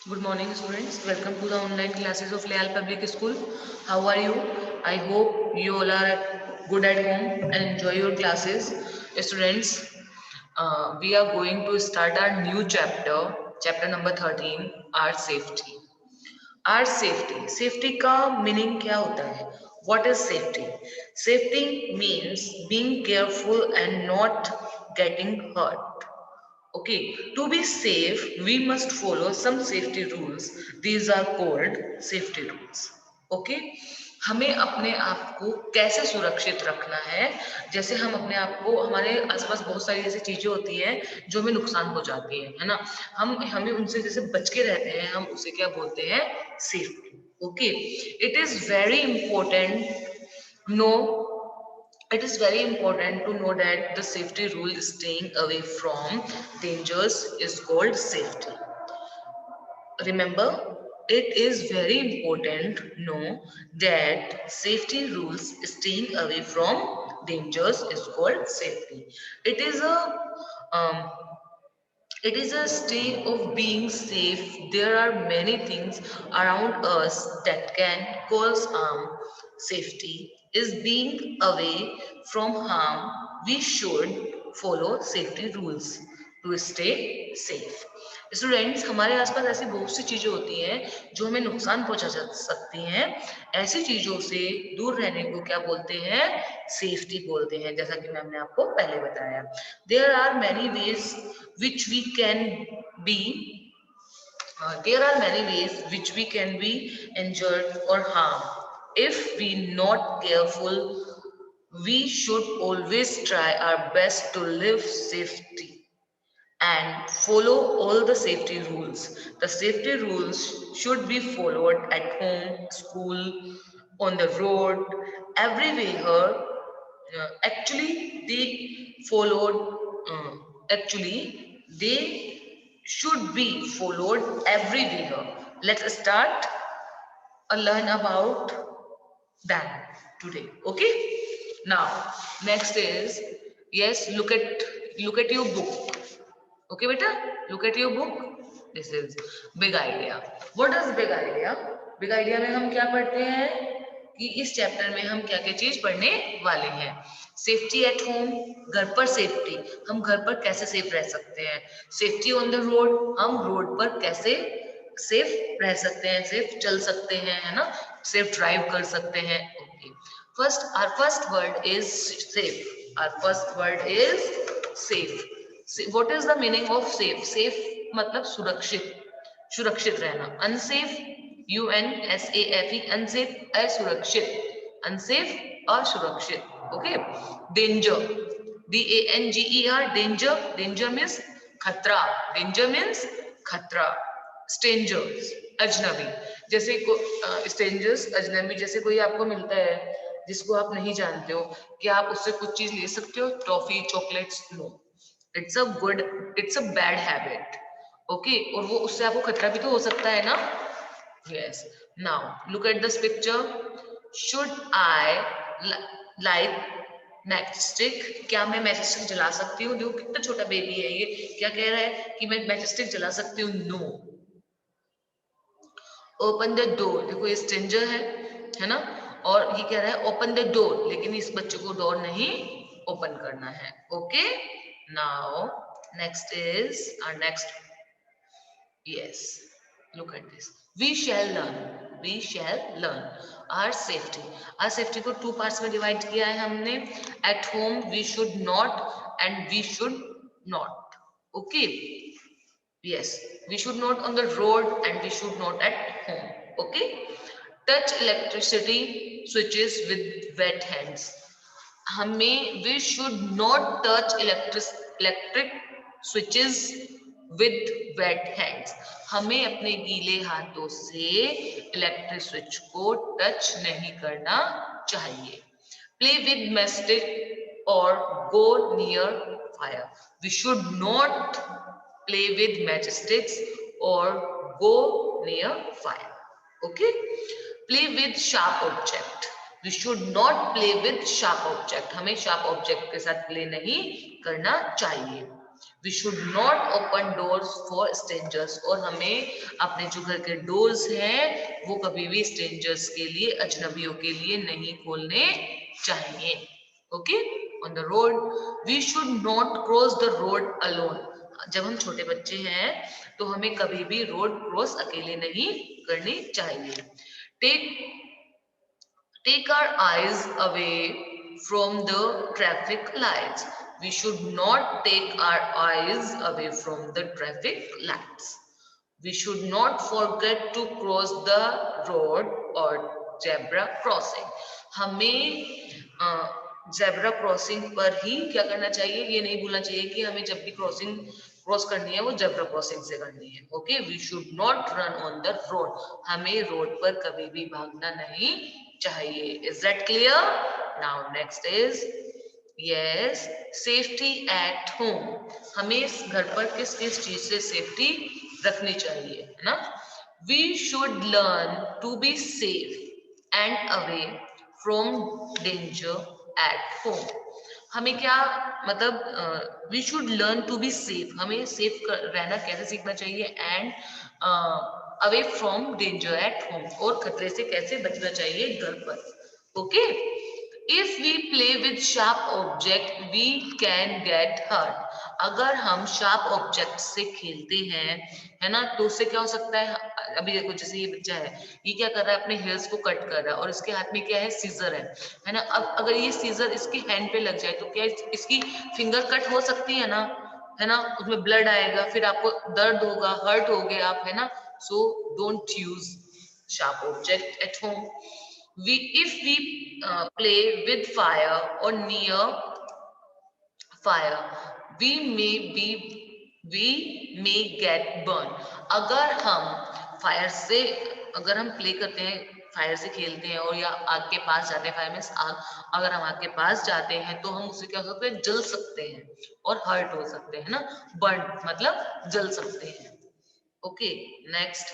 Good morning, students. Welcome to the online classes of Leal Public School. How are you? I hope you all are good at home and enjoy your classes. Students, we are going to start our new chapter number 13, our safety. Our safety. Safety का meaning क्या होता है? What is safety? Safety means being careful and not getting hurt. Okay, to be safe, we must follow some safety rules. These are called safety rules. Okay, हमें अपने आप को कैसे सुरक्षित रखना है? जैसे हम अपने आप को, हमारे आसपास बहुत सारी ऐसी चीजें होती हैं जो हमें नुकसान हो जाती है ना? हम हमें उनसे जैसे बच के रहते हैं, हम उसे क्या बोलते हैं? Safety. Okay, it is very important no it is very important to know that the safety rule staying away from dangers is called safety. Remember, it is very important to know that safety rules staying away from dangers is called safety. It is a um, it is a state of being safe. There are many things around us that can cause harm. Safety is being away from harm. We should follow safety rules to stay safe. Students, हमारे आसपास ऐसी बहुत सी चीजें होती हैं जो हमें नुकसान पहुंचा सकती हैं. ऐसी चीजों से दूर रहने को क्या बोलते हैं? सेफ्टी बोलते हैं. जैसा कि मैंने आपको पहले बताया, there are many ways which we can be there are many ways which we can be injured or harmed if we not careful. We should always try our best to live safety and follow all the safety rules. The safety rules should be followed at home, school, on the road, everywhere. Actually, they followed. Actually, they should be followed everywhere. Let's start a learn about that today. Okay. Now, next is, yes. Look at your book. Okay, beta, look at your book. This is big idea. What is big idea? Big idea में हम क्या पढ़ते हैं कि इस chapter में हम क्या क्या चीज पढ़ने वाले हैं. सेफ्टी एट होम, घर पर सेफ्टी, हम घर पर कैसे सेफ रह सकते हैं. सेफ्टी ऑन द रोड, हम रोड पर कैसे सेफ रह सकते हैं, सेफ चल सकते हैं, है ना, सेफ ड्राइव कर सकते हैं. Okay, first, our first word is safe. Our first word is safe. What is the meaning of safe? Safe मतलब सुरक्षित, सुरक्षित रहना. अनसेफ, UNSAFE, अनसेफ असुरक्षित, अनसेफ असुरक्षित. Okay. Danger, DANGER, danger, danger means खतरा, डेंजर मीन्स खतरा. Strangers, अजनबी, जैसे स्ट्रेंजर्स अजनबी, जैसे कोई आपको मिलता है जिसको आप नहीं जानते हो, क्या आप उससे कुछ चीज ले सकते हो? Toffee, chocolates? No. It's a bad habit. Okay, और वो उससे आपको खतरा भी तो हो सकता है ना. Yes. Now look at this picture. Should I light match stick? क्या मैं मैच स्टिक जला सकती हूँ? देखो कितना छोटा बेबी है ये, क्या कह रहा है कि मैं मैच स्टिक जला सकती हूँ? नो. ओपन द डोर, देखो ये स्ट्रेंजर है ना, और ये कह रहा है ओपन द डोर, लेकिन इस बच्चे को डोर नहीं ओपन करना है. Okay. Now next is our next. Yes, look at this. We shall learn, we shall learn. Our safety, our safety को टू पार्ट्स में डिवाइड किया है हमने. At home we should not and we should not. Okay. Yes, we should not on the road and we should not at home. Okay. Touch electricity switches with wet hands. हमें we should not touch electric switches with wet hands. हमें अपने गीले हाथों से electric switch को touch नहीं करना चाहिए. Play with matchstick or go near fire. We should not play with matchsticks or go near fire. Okay. Play with sharp object. We should not play with sharp object. हमें sharp object के साथ play नहीं करना चाहिए. We should not open doors for strangers, और हमें अपने जो घर के डोर्स हैं वो कभी भी स्ट्रेंजर्स के लिए, अजनबियों के लिए नहीं खोलने चाहिए। Okay, on the road we should not cross the road alone. जब हम छोटे बच्चे हैं तो हमें कभी भी रोड क्रॉस अकेले नहीं करनी चाहिए। Take Take our eyes away from the traffic lights. We should not take our eyes away from the traffic lights. We should not forget to cross the road or zebra crossing. हमें zebra crossing पर ही क्या करना चाहिए, ये नहीं भूलना चाहिए कि हमें जब भी क्रॉसिंग क्रॉस करनी है वो जेब्रा क्रॉसिंग से करनी है। Okay, we should not run on the road, हमें रोड पर कभी भी भागना नहीं चाहिए। Is that clear? Now next is yes, safety at home. हमें इस घर पर किस किस चीज से सेफ्टी रखनी चाहिए, है ना? We should learn to be safe and away from danger at home. हमें क्या मतलब, we should learn to be safe, हमें सेफ रहना कैसे सीखना चाहिए, and away from danger at home, और खतरे से कैसे बचना चाहिए घर पर। Okay, if we play with sharp object we can get hurt. अगर हम शार्प ऑब्जेक्ट से खेलते हैं, है ना, तो उससे क्या हो सकता है? अभी देखो, जैसे ये बच्चा है, ये क्या कर रहा है, अपने हेयर्स को कट कर रहा है, और इसके हाथ में क्या है, सीजर है ना। अब अगर ये सीजर इसकी हैंड पे लग जाए तो क्या इसकी फिंगर कट हो सकती है ना, है ना, उसमें ब्लड आएगा, फिर आपको दर्द होगा, हर्ट हो गए आप, है ना। So don't use sharp object at home. If we play with fire or near fire, we may get burn. अगर हम फायर से, अगर हम प्ले करते हैं, फायर से खेलते हैं, और या आग के पास जाते हैं, फायर मीन्स आग, अगर हम आग के पास जाते हैं तो हम उससे क्या हो सकते हैं, जल सकते हैं और हर्ट हो सकते हैं ना। बर्न मतलब जल सकते हैं। Okay, next,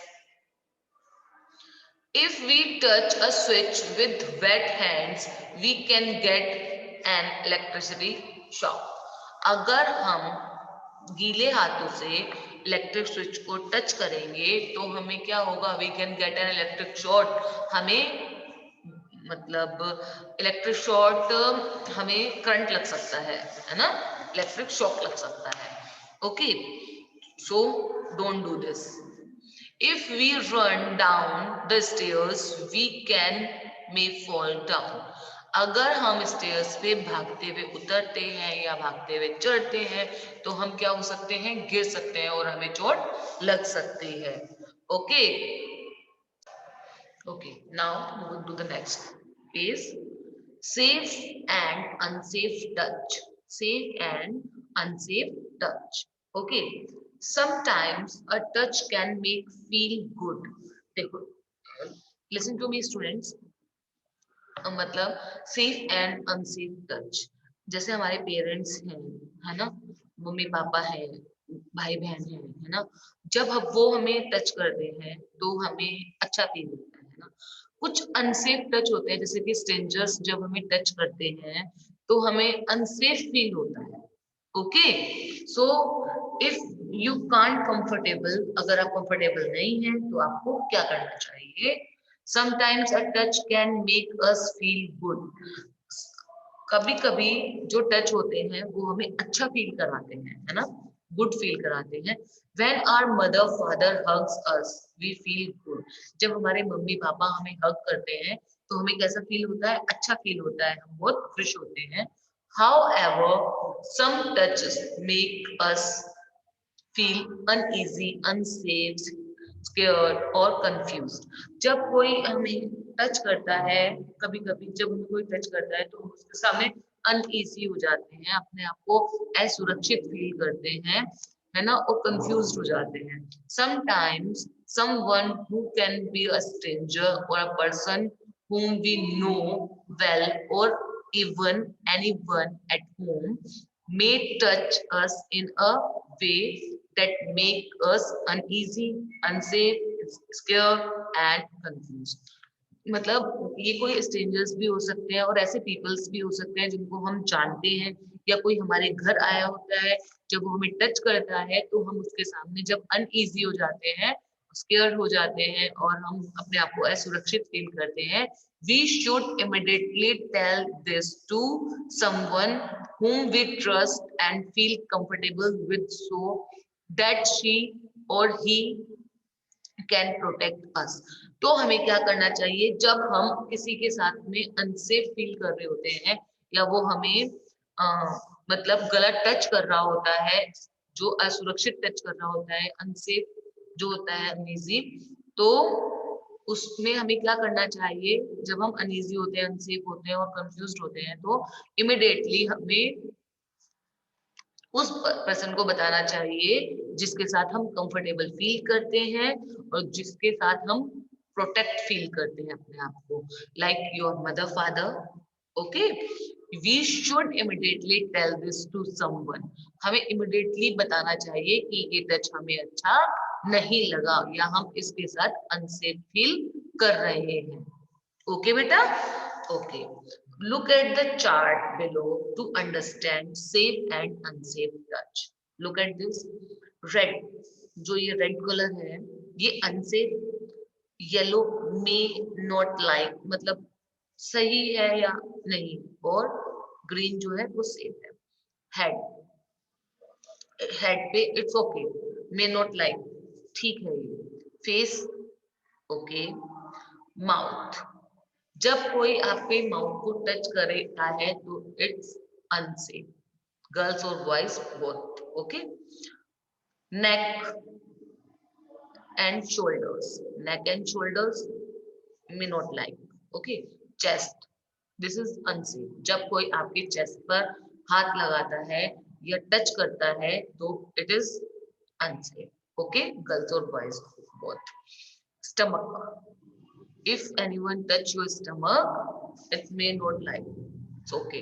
if we touch a switch with wet hands, we can get an electricity shock. अगर हम गीले हाथों से इलेक्ट्रिक स्विच को टच करेंगे तो हमें क्या होगा, we can get an electric shock. हमें मतलब इलेक्ट्रिक शॉर्ट, हमें करंट लग सकता है ना, इलेक्ट्रिक शॉक लग सकता है। Okay, so don't do this. If we run down the stairs, we may fall down. अगर हम स्टेयर्स पे भागते हुए उतरते हैं या भागते हुए चढ़ते हैं तो हम क्या हो सकते हैं, गिर सकते हैं और हमें चोट लग सकती है। Okay, okay, now moving to the next page, safe and unsafe touch. Safe and unsafe touch. Okay, sometimes a touch can make feel good. देखो, listen to me students, मतलब सेफ एंड अनसेफ टच, जैसे हमारे parents हैं, है ना, mummy papa है, भाई बहन है ना, जब हम वो हमें टच करते हैं तो हमें अच्छा फील होता है ना। कुछ अनसेफ टच होते हैं, जैसे कि स्ट्रेंजर्स जब हमें टच करते हैं तो हमें अनसेफ फील होता है। Okay, so if you can't comfortable, अगर आप कंफर्टेबल नहीं है तो आपको क्या करना चाहिए, sometimes a touch can make us feel good. कभी कभी जो टच होते हैं वो हमें अच्छा फील कराते हैं, है ना, गुड फील कराते हैं। When our mother father hugs us, we feel good. जब हमारे मम्मी पापा हमें हग करते हैं तो हमें कैसा फील होता है, अच्छा फील होता है, हम बहुत खुश होते हैं। However, some touches make us feel uneasy, unsafe, scared और confused. जब कोई हमें टच करता है, कभी कभी जब हमें कोई टच करता है तो हम उसके सामने अनईजी हो जाते हैं, अपने आप को असुरक्षित फील करते हैं, है ना, और कंफ्यूज हो जाते हैं। Sometimes someone who can be a stranger or a person whom we know well or even anyone at home may touch us in a way that make us uneasy, unsafe, scared and confused. मतलब ये कोई strangers भी हो सकते हैं और ऐसे peoples भी हो सकते हैं जिनको हम जानते हैं, या कोई हमारे घर आया होता है जब वो हमें टच करता है तो हम उसके सामने जब अनईजी हो जाते हैं, स्केयर हो जाते हैं और हम अपने आप को असुरक्षित फील करते हैं, we should immediately tell this to someone whom we trust and feel comfortable with, so that she or he can protect us. तो हमें क्या करना चाहिए जब हम किसी के साथ में अनसेफ फील कर रहे होते हैं या वो हमें मतलब गलत टच कर रहा होता है, जो असुरक्षित टच कर रहा होता है, अनसेफ जो होता है, अनईजी, तो उसमें हमें क्या करना चाहिए जब हम अनईजी होते हैं, अनसेफ होते हैं और कंफ्यूज्ड होते हैं, तो इमिडिएटली हमें उस पर्सन को बताना चाहिए जिसके साथ हम कंफर्टेबल फील करते हैं और जिसके साथ हम प्रोटेक्ट फील करते हैं अपने आप को, like your mother, father. Okay, we should immediately tell this to someone. हमें इमिडिएटली बताना चाहिए कि ये टच हमें अच्छा नहीं लगा या हम इसके साथ अनसेफ फील कर रहे हैं। ओके बेटा, okay. Look at the chart below to understand safe and unsafe touch. Look at this. Red, जो ये रेड कलर है, ये unsafe. Yellow may not like, मतलब सही है या नहीं, और ग्रीन जो है वो सेफ है। हेड, हेड पे it's okay, may not like, ठीक है ये। Face, okay. माउथ, जब कोई आपके माउथ को टच करता है तो इट्स अनसेफ, गर्ल्स और boys both. Okay. Neck and shoulders, neck and shoulders may not like. Okay. Chest, this is unsafe, जब कोई आपके चेस्ट पर हाथ लगाता है या टच करता है तो it is unsafe. Okay, girls और boys both. Stomach, if anyone touch your stomach, it may not like, it's okay.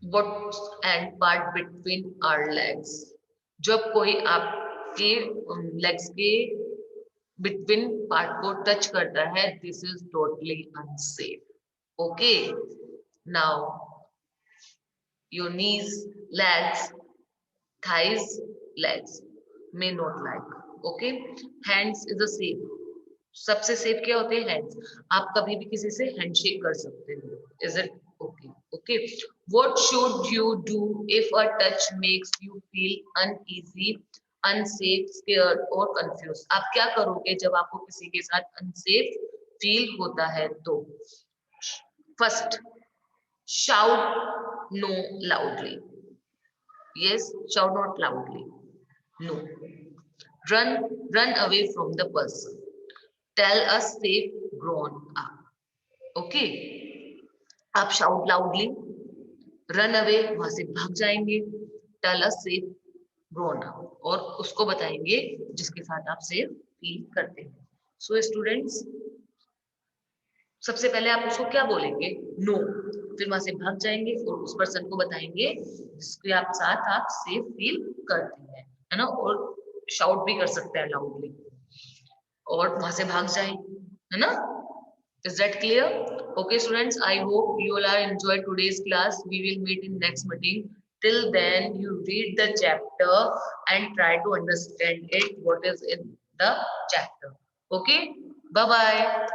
What and part between our legs, जब कोई आपके legs के between part को touch करता है, this is totally unsafe. Okay, now your knees, legs, thighs, legs may not like. Okay, hands is a safe, सबसे safe क्या होते हैं? हैंड्स। आप कभी भी किसी से हैंडशेक कर सकते हो। Is it okay? Okay. What should you do if a touch makes you feel uneasy, unsafe, scared और कंफ्यूज? आप क्या करोगे जब आपको किसी के साथ अनसेफ फील होता है? तो first, shout no loudly. Yes, shout not loudly, no. Run away from the person, tell us safe, grown up. Okay, आप shout loudly, run away, वहां से भाग जाएंगे, tell us safe, grown up, और उसको बताएंगे जिसके साथ आप सेफ फील करते हैं। सो स्टूडेंट्स, सबसे पहले आप उसको क्या बोलेंगे? नो, फिर वहां से भाग जाएंगे और उस पर्सन को बताएंगे जिसके आप साथ आप सेफ फील करते हैं, है ना? और शाउट भी कर सकते हैं लाउडली और वहां से भाग जाए, है ना? Is that clear? Okay, students, I hope you all are enjoyed today's class. We will meet in next meeting. Till then, you read the chapter and try to understand it, what is in the chapter. Okay? Bye-bye.